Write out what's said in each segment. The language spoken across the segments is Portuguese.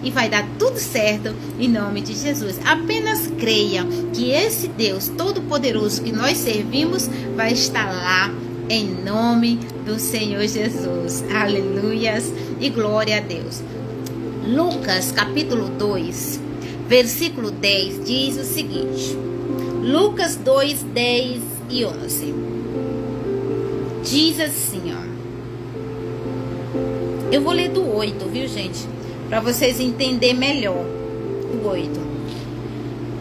e vai dar tudo certo em nome de Jesus. Apenas creia que esse Deus Todo-Poderoso que nós servimos vai estar lá em nome do Senhor Jesus. Aleluias e glória a Deus. Lucas capítulo 2, versículo 10 diz o seguinte. Lucas 2, 10 e 11. Diz assim, ó. Eu vou ler do 8, viu, gente? Para vocês entenderem melhor. O 8.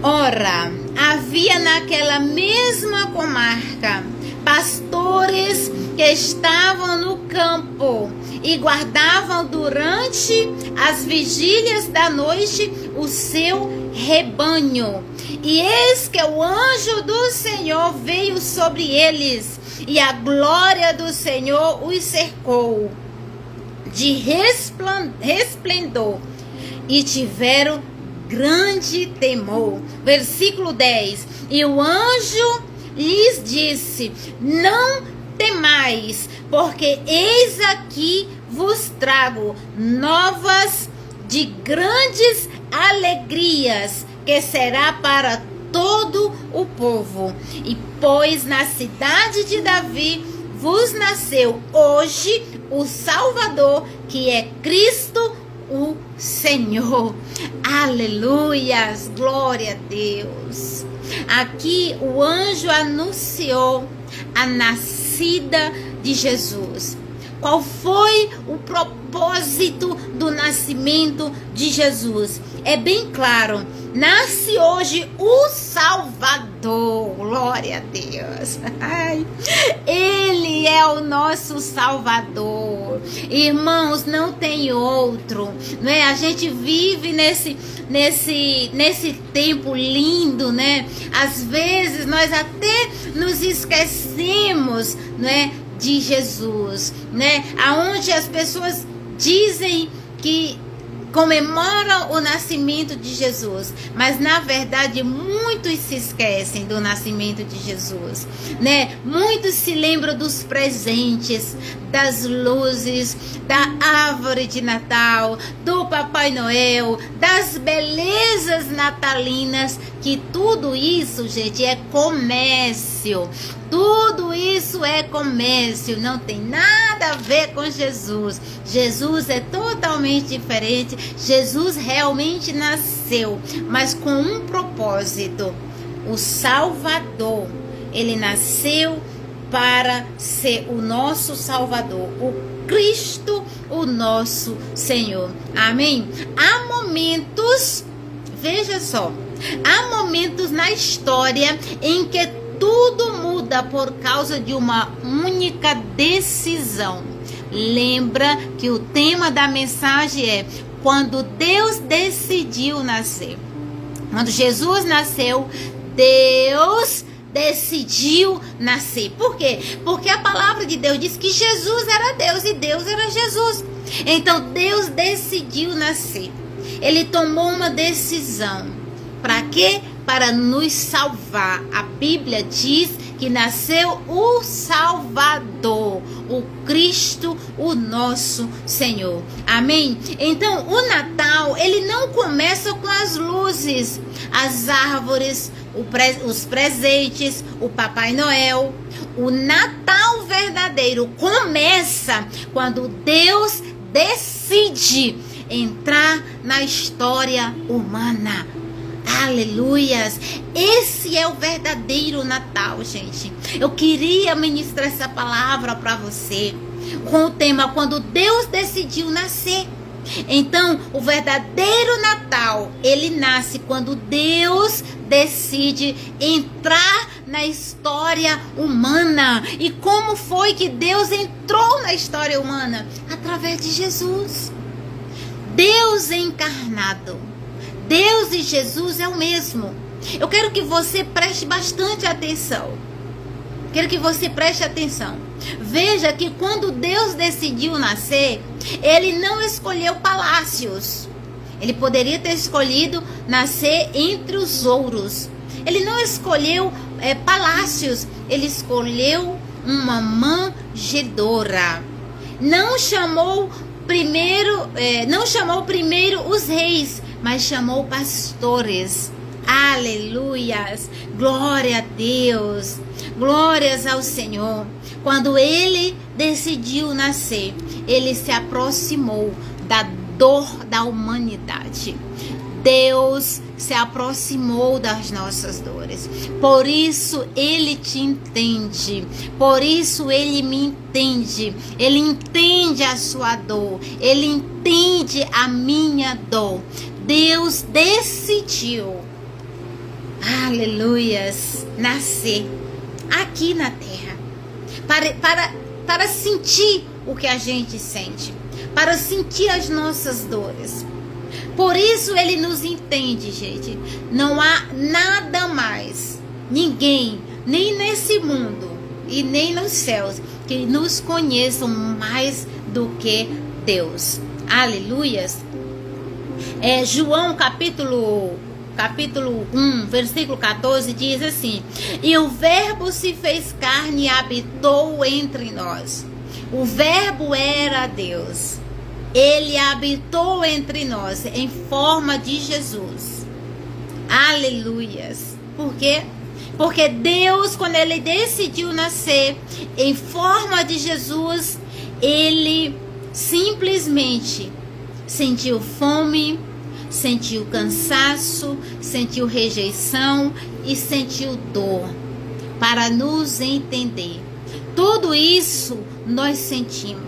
Ora, havia naquela mesma comarca pastores que estavam no campo e guardavam durante as vigílias da noite o seu rebanho. E eis que o anjo do Senhor veio sobre eles, e a glória do Senhor os cercou de resplendor, e tiveram grande temor. Versículo 10. E o anjo lhes disse: não temais, porque eis aqui vos trago novas de grandes alegrias, que será para todo o povo. E pois na cidade de Davi vos nasceu hoje o Salvador, que é Cristo o Senhor. Aleluias, glória a Deus. Aqui o anjo anunciou a nascida de Jesus. Qual foi o propósito do nascimento de Jesus? É bem claro. Nasce hoje o Salvador. Glória a Deus. Ai, Ele é o nosso Salvador. Irmãos, não tem outro. Não é? A gente vive nesse tempo lindo, né? Às vezes nós até nos esquecemos, não é, de Jesus, né? Aonde as pessoas dizem que comemoram o nascimento de Jesus, mas na verdade muitos se esquecem do nascimento de Jesus, né? Muitos se lembram dos presentes, das luzes, da árvore de Natal, do Papai Noel, das belezas natalinas, que tudo isso, gente, é comércio. Tudo isso é comércio, não tem nada a ver com Jesus. Jesus é totalmente diferente. Jesus realmente nasceu, mas com um propósito. O Salvador, ele nasceu para ser o nosso Salvador, o Cristo, o nosso Senhor. Amém? Há momentos, veja só, há momentos na história em que tudo muda por causa de uma única decisão. Lembra que o tema da mensagem é quando Deus decidiu nascer. Quando Jesus nasceu, Deus decidiu nascer. Por quê? Porque a palavra de Deus diz que Jesus era Deus e Deus era Jesus. Então Deus decidiu nascer. Ele tomou uma decisão. Para quê? Para nos salvar. A Bíblia diz que nasceu o Salvador, o Cristo, o nosso Senhor. Amém? Então, o Natal, ele não começa com as luzes, as árvores, os presentes, o Papai Noel. O Natal verdadeiro começa quando Deus decide entrar na história humana. Aleluias, esse é o verdadeiro Natal, gente. Eu queria ministrar essa palavra para você com o tema quando Deus decidiu nascer. Então, o verdadeiro Natal, ele nasce quando Deus decide entrar na história humana. E como foi que Deus entrou na história humana? Através de Jesus. Deus encarnado. Deus e Jesus é o mesmo. Eu quero que você preste bastante atenção. Quero que você preste atenção. Veja que quando Deus decidiu nascer, Ele não escolheu palácios. Ele poderia ter escolhido nascer entre os ouros. Ele não escolheu palácios. Ele escolheu uma manjedoura. Não chamou não chamou primeiro os reis, mas chamou pastores. Aleluias, glória a Deus, glórias ao Senhor. Quando ele decidiu nascer, ele se aproximou da dor da humanidade. Deus se aproximou das nossas dores. Por isso ele te entende. Por isso ele me entende. Ele entende a sua dor. Ele entende a minha dor. Deus decidiu, aleluias, nascer aqui na terra. Para sentir o que a gente sente. Para sentir as nossas dores. Por isso ele nos entende, gente. Não há nada mais, ninguém, nem nesse mundo e nem nos céus, que nos conheçam mais do que Deus. Aleluias. João capítulo 1, versículo 14 diz assim: e o verbo se fez carne e habitou entre nós. O verbo era Deus. Ele habitou entre nós em forma de Jesus. Aleluias. Por quê? Porque Deus, quando ele decidiu nascer em forma de Jesus, ele simplesmente sentiu fome, sentiu cansaço, sentiu rejeição e sentiu dor para nos entender. Tudo isso nós sentimos.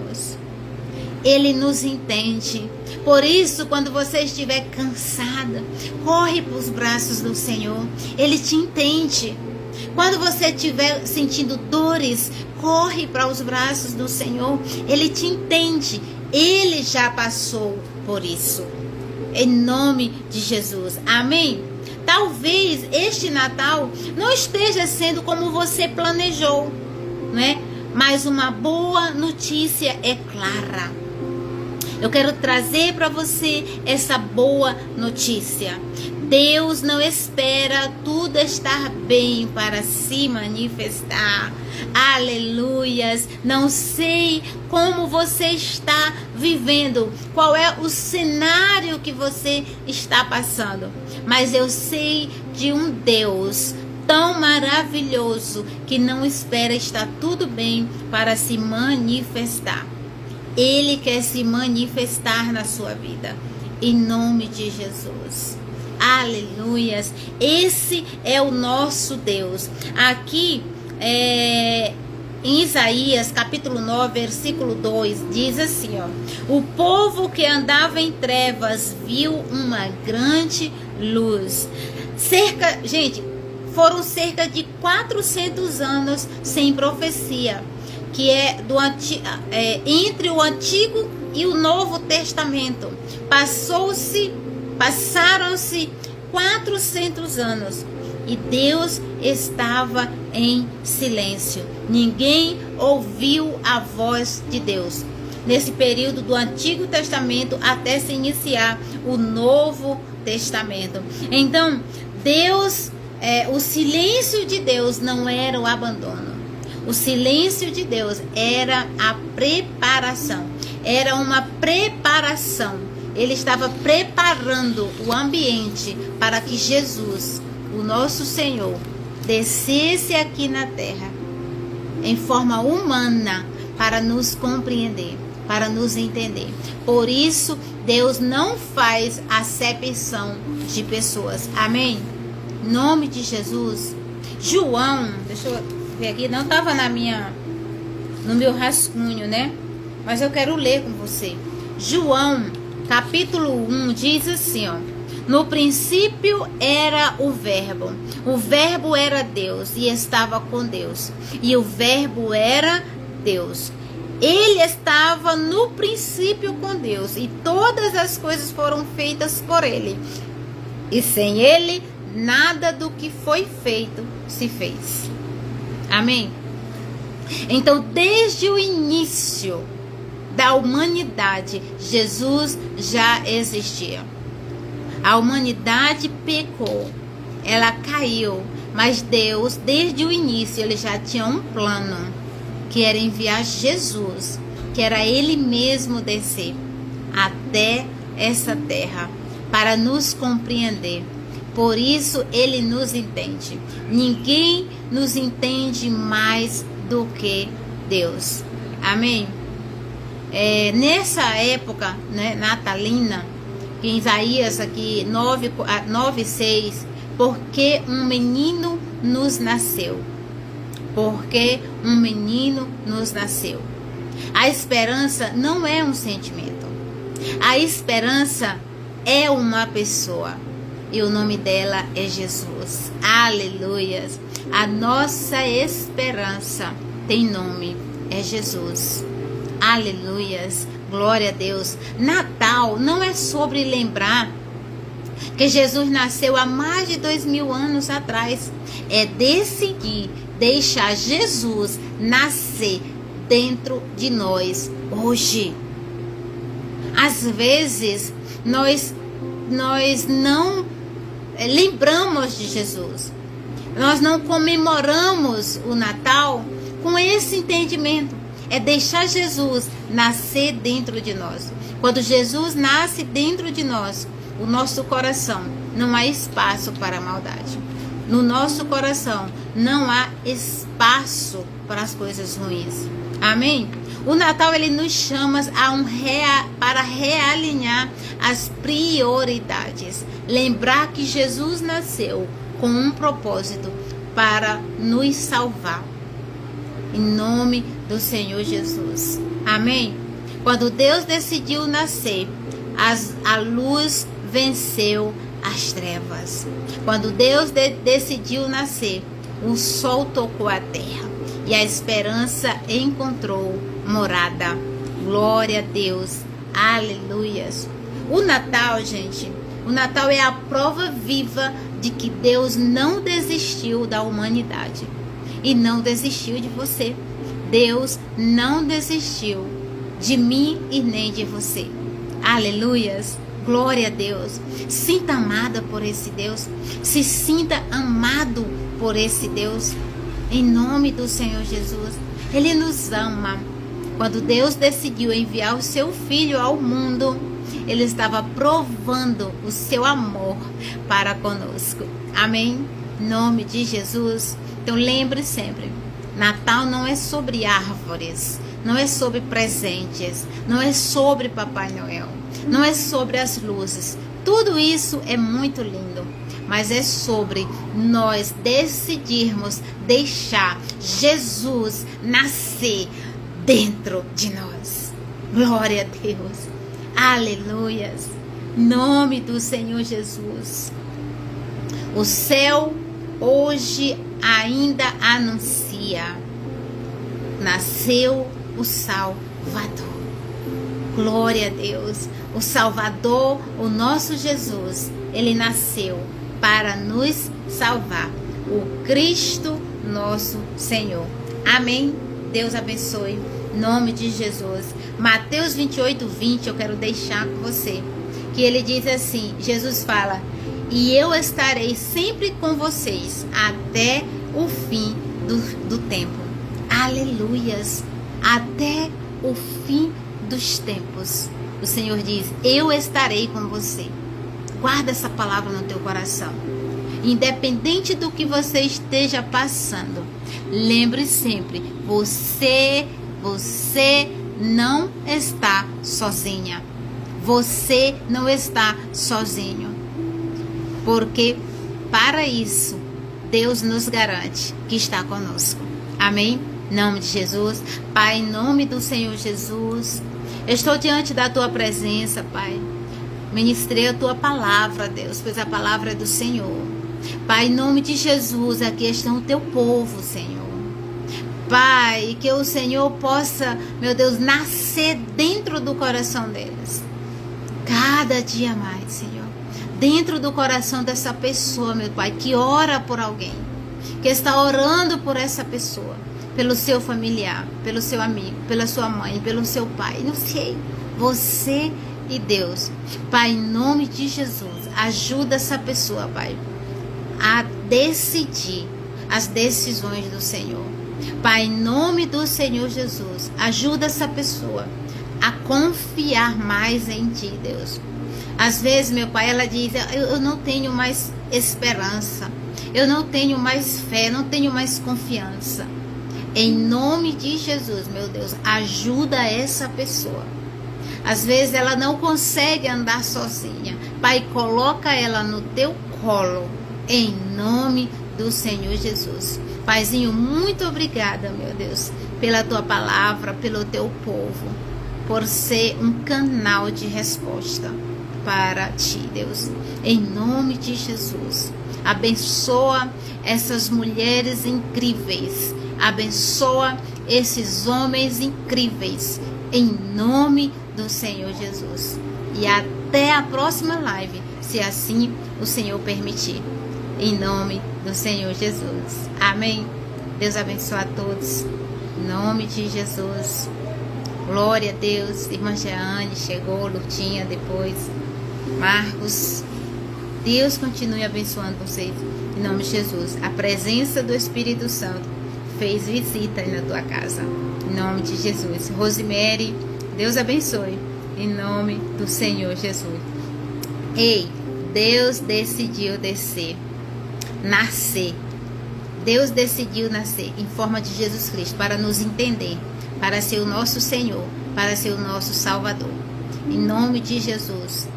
Ele nos entende. Por isso, quando você estiver cansada, corre para os braços do Senhor. Ele te entende. Quando você estiver sentindo dores, corre para os braços do Senhor. Ele te entende. Ele já passou por isso. Em nome de Jesus. Amém? Talvez este Natal não esteja sendo como você planejou, né? Mas uma boa notícia é clara. Eu quero trazer para você essa boa notícia. Deus não espera tudo estar bem para se manifestar. Aleluias. Não sei como você está vivendo, qual é o cenário que você está passando, mas eu sei de um Deus tão maravilhoso que não espera estar tudo bem para se manifestar. Ele quer se manifestar na sua vida, em nome de Jesus. Aleluias. Esse é o nosso Deus. Aqui em Isaías capítulo 9, versículo 2, diz assim, ó: o povo que andava em trevas viu uma grande luz. Foram cerca de 400 anos sem profecia, que é entre o Antigo e o Novo Testamento. Passaram-se 400 anos e Deus estava em silêncio. Ninguém ouviu a voz de Deus nesse período do Antigo Testamento até se iniciar o Novo Testamento. Então, o silêncio de Deus não era o abandono. O silêncio de Deus era a preparação. Era uma preparação. Ele estava preparando o ambiente para que Jesus, o nosso Senhor, descesse aqui na terra em forma humana para nos compreender, para nos entender. Por isso, Deus não faz acepção de pessoas. Amém? Em nome de Jesus. João, deixa eu ver aqui, não estava no meu rascunho, né? Mas eu quero ler com você. João, capítulo 1, diz assim, ó: no princípio era o verbo era Deus e estava com Deus, e o verbo era Deus. Ele estava no princípio com Deus, e todas as coisas foram feitas por ele, e sem ele nada do que foi feito se fez. Amém? Então, desde o início da humanidade, Jesus já existia. A humanidade pecou, ela caiu, mas Deus, desde o início, ele já tinha um plano, que era enviar Jesus, que era ele mesmo descer até essa terra para nos compreender. Por isso ele nos entende. Ninguém nos entende mais do que Deus. Amém? Nessa época, né, natalina, em Isaías aqui 9:6, porque um menino nos nasceu. Porque um menino nos nasceu. A esperança não é um sentimento. A esperança é uma pessoa. E o nome dela é Jesus. Aleluias. A nossa esperança tem nome. É Jesus. Aleluias. Glória a Deus. Natal não é sobre lembrar que Jesus nasceu há mais de 2000 anos atrás. É decidir deixar Jesus nascer dentro de nós hoje. Às vezes nós não lembramos de Jesus. Nós não comemoramos o Natal com esse entendimento. É deixar Jesus nascer dentro de nós. Quando Jesus nasce dentro de nós, o nosso coração, não há espaço para a maldade. No nosso coração não há espaço para as coisas ruins. Amém? O Natal ele nos chama para realinhar as prioridades. Lembrar que Jesus nasceu com um propósito para nos salvar. Em nome do Senhor Jesus. Amém? Quando Deus decidiu nascer, a luz venceu as trevas. Quando Deus decidiu nascer, o sol tocou a terra e a esperança encontrou morada. Glória a Deus. Aleluias. O Natal, gente, o Natal é a prova viva de que Deus não desistiu da humanidade e não desistiu de você. Deus não desistiu de mim e nem de você. Aleluias. Glória a Deus. Sinta amada por esse Deus. Se sinta amado por esse Deus. Em nome do Senhor Jesus. Ele nos ama. Quando Deus decidiu enviar o seu Filho ao mundo, Ele estava provando o seu amor para conosco. Amém? Em nome de Jesus. Então lembre sempre, Natal não é sobre árvores, não é sobre presentes, não é sobre Papai Noel, não é sobre as luzes. Tudo isso é muito lindo, mas é sobre nós decidirmos deixar Jesus nascer dentro de nós. Glória a Deus. Aleluias. Nome do Senhor Jesus. O céu hoje ainda anuncia: nasceu o Salvador. Glória a Deus. O Salvador, o nosso Jesus, ele nasceu para nos salvar. O Cristo nosso Senhor. Amém. Deus abençoe. Em nome de Jesus. Mateus 28:20, eu quero deixar com você. Que ele diz assim, Jesus fala: e eu estarei sempre com vocês até o fim do tempo. Aleluias. Até o fim dos tempos. O Senhor diz: eu estarei com você. Guarda essa palavra no teu coração. Independente do que você esteja passando, lembre sempre, você não está sozinha. Você não está sozinho. Porque para isso, Deus nos garante que está conosco. Amém? Em nome de Jesus. Pai, em nome do Senhor Jesus, eu estou diante da tua presença, Pai. Ministrei a tua palavra, Deus, pois a palavra é do Senhor. Pai, em nome de Jesus, aqui está o teu povo, Senhor. Pai, que o Senhor possa, meu Deus, nascer dentro do coração deles. Cada dia mais, Senhor. Dentro do coração dessa pessoa, meu Pai, que ora por alguém. Que está orando por essa pessoa. Pelo seu familiar, pelo seu amigo, pela sua mãe, pelo seu pai. Não sei. Você e Deus. Pai, em nome de Jesus, ajuda essa pessoa, Pai, a decidir as decisões do Senhor. Pai, em nome do Senhor Jesus, ajuda essa pessoa a confiar mais em Ti, Deus. Às vezes, meu Pai, ela diz, eu não tenho mais esperança, eu não tenho mais fé, não tenho mais confiança. Em nome de Jesus, meu Deus, ajuda essa pessoa. Às vezes ela não consegue andar sozinha. Pai, coloca ela no Teu colo, em nome do Senhor Jesus. Paizinho, muito obrigada, meu Deus, pela Tua palavra, pelo Teu povo, por ser um canal de resposta para Ti, Deus. Em nome de Jesus, abençoa essas mulheres incríveis, abençoa esses homens incríveis, em nome do Senhor Jesus. E até a próxima live, se assim o Senhor permitir, em nome do Senhor Jesus. Amém. Deus abençoe a todos, em nome de Jesus. Glória a Deus. Irmã Jeane chegou, Lutinha depois, Marcos. Deus continue abençoando vocês, em nome de Jesus. A presença do Espírito Santo fez visita aí na tua casa, em nome de Jesus. Rosemary, Deus abençoe, em nome do Senhor Jesus. Ei, Deus decidiu nascer. Deus decidiu nascer em forma de Jesus Cristo para nos entender, para ser o nosso Senhor, para ser o nosso Salvador. Em nome de Jesus,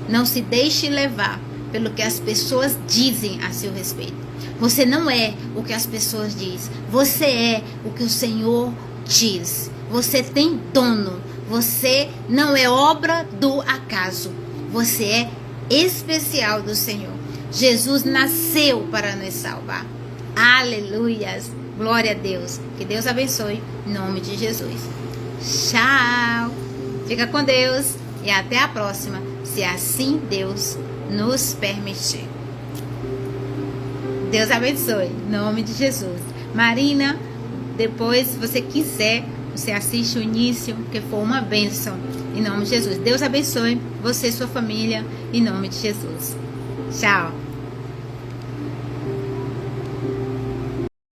não se deixe levar pelo que as pessoas dizem a seu respeito. Você não é o que as pessoas dizem. Você é o que o Senhor diz. Você tem dono. Você não é obra do acaso. Você é especial do Senhor. Jesus nasceu para nos salvar. Aleluias. Glória a Deus. Que Deus abençoe. Em nome de Jesus. Tchau. Fica com Deus. E até a próxima. Se assim Deus nos permitir. Deus abençoe, em nome de Jesus. Marina, depois, se você quiser, você assiste o início, que foi uma bênção, em nome de Jesus. Deus abençoe você e sua família, em nome de Jesus. Tchau.